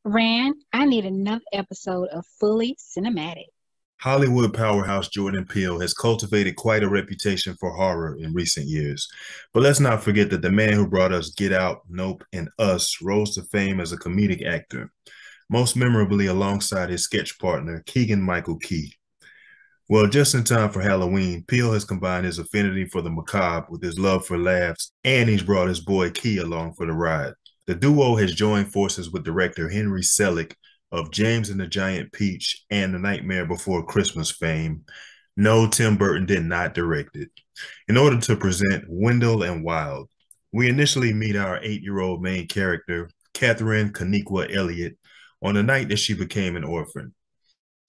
Rand, I need another episode of Fully Cinematic. Hollywood powerhouse Jordan Peele has cultivated quite a reputation for horror in recent years. But let's not forget that the man who brought us Get Out, Nope, and Us rose to fame as a comedic actor, most memorably alongside his sketch partner, Keegan-Michael Key. Well, just in time for Halloween, Peele has combined his affinity for the macabre with his love for laughs, and he's brought his boy Key along for the ride. The duo has joined forces with director Henry Selick of James and the Giant Peach and The Nightmare Before Christmas fame. No, Tim Burton did not direct it. In order to present Wendell and Wild, we initially meet our 8-year-old main character, Catherine Kaniqua Elliott, on the night that she became an orphan.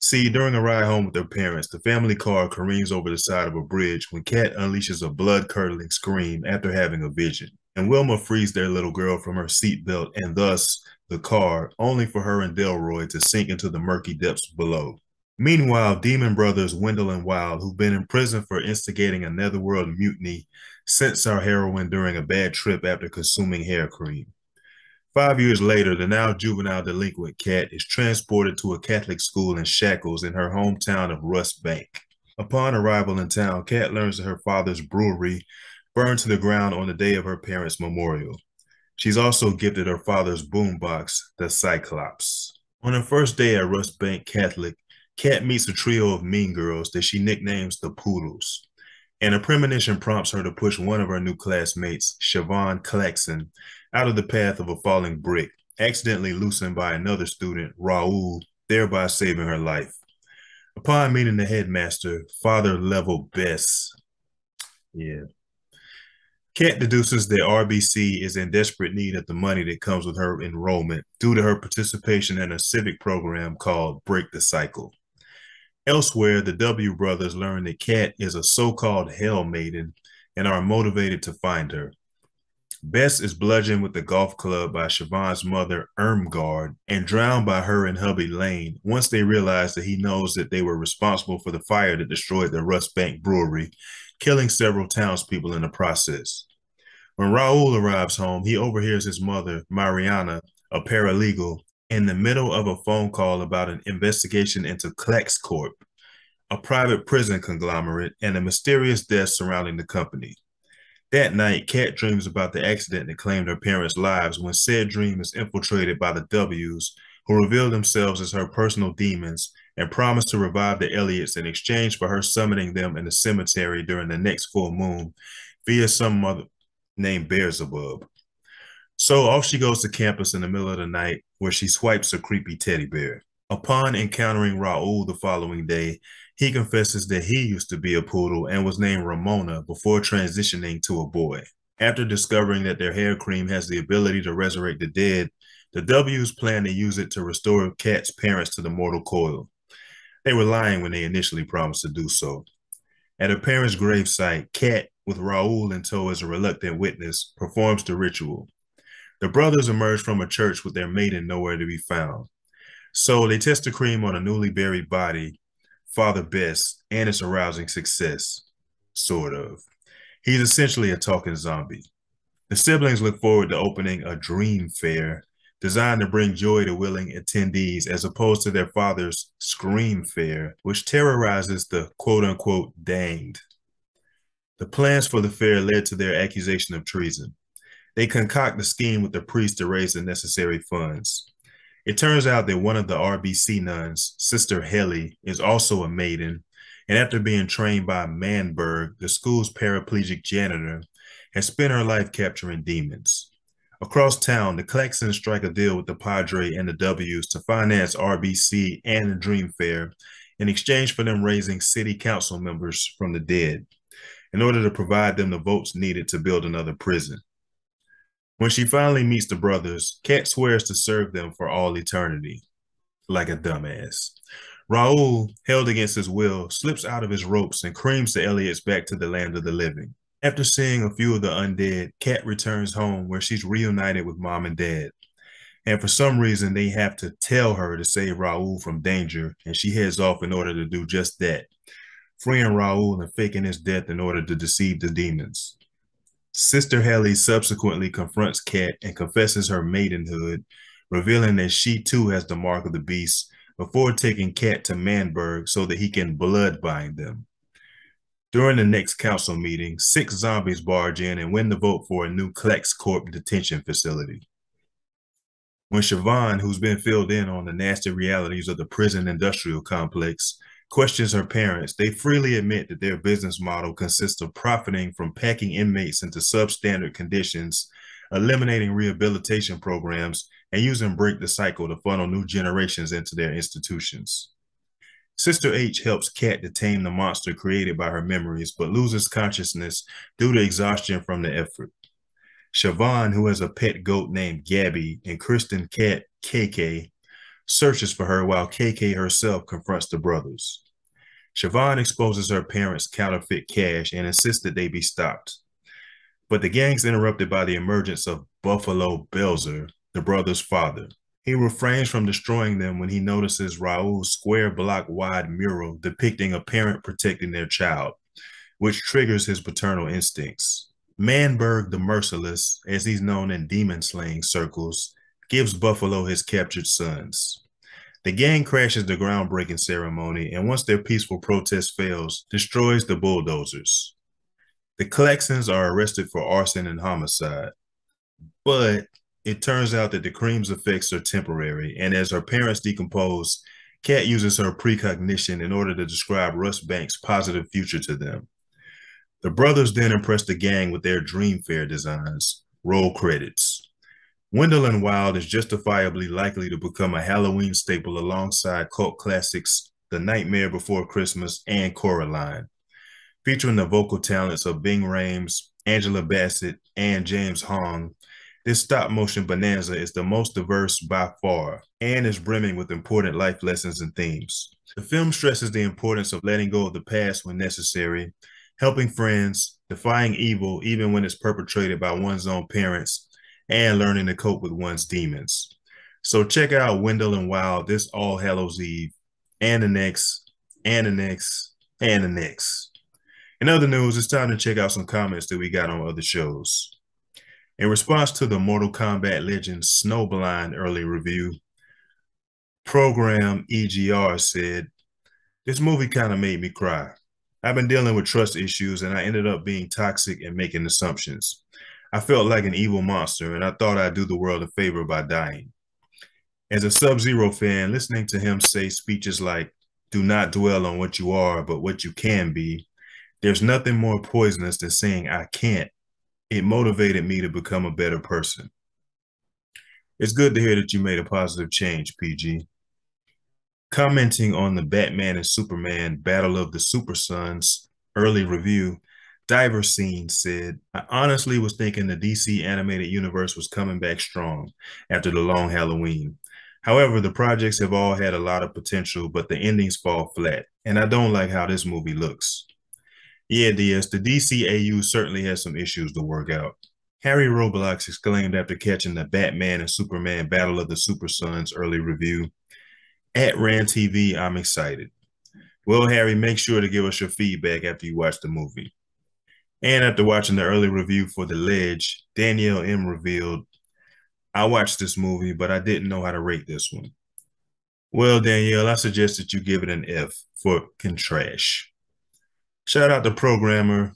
See, during a ride home with their parents, the family car careens over the side of a bridge when Kat unleashes a blood-curdling scream after having a vision, and Wilma frees their little girl from her seatbelt and thus the car, only for her and Delroy to sink into the murky depths below. Meanwhile, demon brothers Wendell and Wild, who've been in prison for instigating a netherworld mutiny, sense our heroine during a bad trip after consuming hair cream. 5 years later, the now juvenile delinquent Kat is transported to a Catholic school in shackles in her hometown of Rust Bank. Upon arrival in town, Kat learns that her father's brewery burned to the ground on the day of her parents' memorial. She's also gifted her father's boombox, the Cyclops. On her first day at Rust Bank Catholic, Kat meets a trio of mean girls that she nicknames the Poodles, and a premonition prompts her to push one of her new classmates, Siobhan Claxon, out of the path of a falling brick, accidentally loosened by another student, Raoul, thereby saving her life. Upon meeting the headmaster, Father Level Bess, Kat deduces that RBC is in desperate need of the money that comes with her enrollment due to her participation in a civic program called Break the Cycle. Elsewhere, the W brothers learn that Kat is a so-called Hell Maiden and are motivated to find her. Bess is bludgeoned with the golf club by Siobhan's mother, Irmgard, and drowned by her and hubby Lane once they realize that he knows that they were responsible for the fire that destroyed the Rust Bank Brewery, killing several townspeople in the process. When Raoul arrives home, he overhears his mother, Mariana, a paralegal, in the middle of a phone call about an investigation into Clax Corp, a private prison conglomerate, and the mysterious deaths surrounding the company. That night, Kat dreams about the accident that claimed her parents' lives when said dream is infiltrated by the W's, who reveal themselves as her personal demons and promise to revive the Elliots in exchange for her summoning them in the cemetery during the next full moon via some mother named Beelzebub. So off she goes to campus in the middle of the night where she swipes a creepy teddy bear. Upon encountering Raoul the following day, he confesses that he used to be a poodle and was named Ramona before transitioning to a boy. After discovering that their hair cream has the ability to resurrect the dead, the W's plan to use it to restore Kat's parents to the mortal coil. They were lying when they initially promised to do so. At her parents' gravesite, Kat, with Raoul in tow as a reluctant witness, performs the ritual. The brothers emerge from a church with their maiden nowhere to be found. So they test the cream on a newly buried body, Father Bess, and it's a rousing success. Sort of. He's essentially a talking zombie. The siblings look forward to opening a dream fair designed to bring joy to willing attendees as opposed to their father's scream fair, which terrorizes the quote-unquote danged. The plans for the fair led to their accusation of treason. They concoct a scheme with the priest to raise the necessary funds. It turns out that one of the RBC nuns, Sister Helly, is also a maiden, and after being trained by Manberg, the school's paraplegic janitor, has spent her life capturing demons. Across town, the Claxons strike a deal with the Padre and the W's to finance RBC and the Dream Fair in exchange for them raising city council members from the dead in order to provide them the votes needed to build another prison. When she finally meets the brothers, Kat swears to serve them for all eternity, like a dumbass. Raoul, held against his will, slips out of his ropes and creams the Elliots back to the land of the living. After seeing a few of the undead, Kat returns home where she's reunited with mom and dad. And for some reason, they have to tell her to save Raoul from danger, and she heads off in order to do just that, freeing Raoul and faking his death in order to deceive the demons. Sister Helly subsequently confronts Kat and confesses her maidenhood, revealing that she too has the mark of the beast before taking Kat to Manberg so that he can blood bind them. During the next council meeting, 6 zombies barge in and win the vote for a new Klex Corp detention facility. When Siobhan, who's been filled in on the nasty realities of the prison industrial complex, questions her parents, they freely admit that their business model consists of profiting from packing inmates into substandard conditions, eliminating rehabilitation programs, and using Break the Cycle to funnel new generations into their institutions. Sister H helps Kat to tame the monster created by her memories, but loses consciousness due to exhaustion from the effort. Siobhan, who has a pet goat named Gabby, and Kristen cat KK, searches for her while KK herself confronts the brothers. Siobhan exposes her parents' counterfeit cash and insists that they be stopped. But the gang's interrupted by the emergence of Buffalo Belzer, the brothers' father. He refrains from destroying them when he notices Raul's square block wide mural depicting a parent protecting their child, which triggers his paternal instincts. Manberg the Merciless, as he's known in demon slaying circles, gives Buffalo his captured sons. The gang crashes the groundbreaking ceremony, and once their peaceful protest fails, destroys the bulldozers. The Claxons are arrested for arson and homicide, but it turns out that the cream's effects are temporary, and as her parents decompose, Kat uses her precognition in order to describe Russ Banks' positive future to them. The brothers then impress the gang with their Dream Fair designs. Roll credits. Wendell Wild is justifiably likely to become a Halloween staple alongside cult classics The Nightmare Before Christmas and Coraline. Featuring the vocal talents of Bing Rames, Angela Bassett, and James Hong, this stop-motion bonanza is the most diverse by far and is brimming with important life lessons and themes. The film stresses the importance of letting go of the past when necessary, helping friends, defying evil even when it's perpetrated by one's own parents, and learning to cope with one's demons. So check out Wendell Wild this All Hallows Eve, and the next, and the next, and the next. In other news, it's time to check out some comments that we got on other shows. In response to the Mortal Kombat Legends Snowblind early review, Program EGR said, "This movie kind of made me cry. I've been dealing with trust issues and I ended up being toxic and making assumptions. I felt like an evil monster and I thought I'd do the world a favor by dying." As a Sub-Zero fan, listening to him say speeches like, "Do not dwell on what you are, but what you can be," there's nothing more poisonous than saying "I can't." It motivated me to become a better person. It's good to hear that you made a positive change, PG. Commenting on the Batman and Superman Battle of the Super Sons early review, Diver Scene said, "I honestly was thinking the DC animated universe was coming back strong after the long Halloween. However, the projects have all had a lot of potential, but the endings fall flat, and I don't like how this movie looks." Yeah, DS, the DCAU certainly has some issues to work out. Harry Roblox exclaimed after catching the Batman and Superman Battle of the Super Sons early review, "At RanTV, I'm excited." Well, Harry, make sure to give us your feedback after you watch the movie. And after watching the early review for The Ledge, Danielle M. revealed, "I watched this movie, but I didn't know how to rate this one." Well, Danielle, I suggest that you give it an F for Contrash. Shout out to Programmer,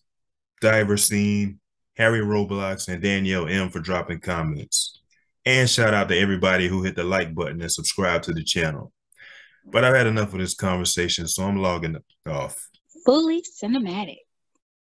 Diver Scene, Harry Roblox, and Danielle M. for dropping comments. And shout out to everybody who hit the like button and subscribe to the channel. But I've had enough of this conversation, so I'm logging off. Fully cinematic.